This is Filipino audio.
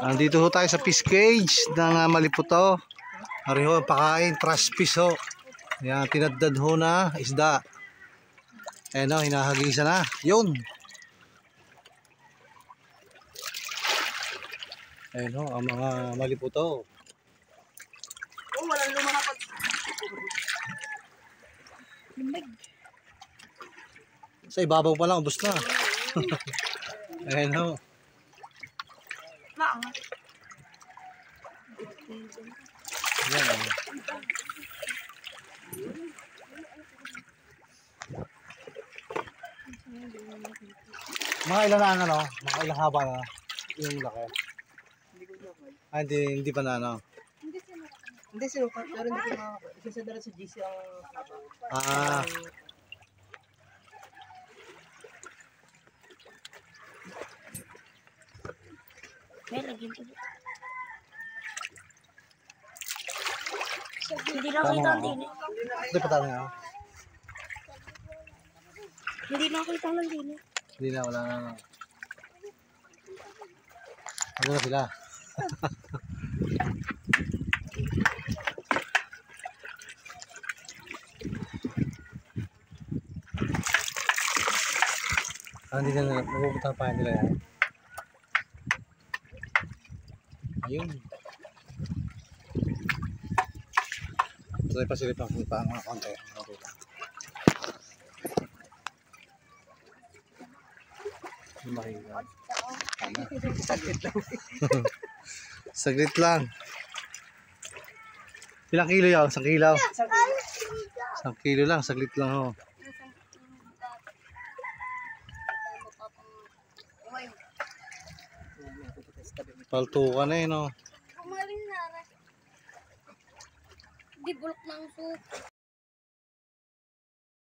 Andito ho tayo sa fish cage ng Maliputo. Hariho, pakain, trash fish ho. Yan, tinaddad ho na isda. Ayan o, hinahagisa na. Yun. Ayan ho, ang mga Maliputo. Oh, walang lumapag. Sa ibabaw pa lang, ubos na. Ayan ho. Maang. Ayan o. Mga ilan na ano, mga ilang haba na yung laki. Ah, hindi pa na ano. Hindi sinukat, pero hindi ko makakapag. Isa dala sa GC ang haba. Ah, Hindi nakita ang dini. hindi pa tayo na. Hindi nakita ng dini. Hindi na, wala na. Ano na sila? Hindi na nila, mapupunta pa nila yan. Ayun. Tuloy pa silip lang pa ang mga konti. Okay lang. Mahiga. Saglit lang. Saglit lang. Ilang kilo yun? 1 kilo? 1 kilo lang, saglit lang ho. Paltukan na eh no. Di bulok ng soup.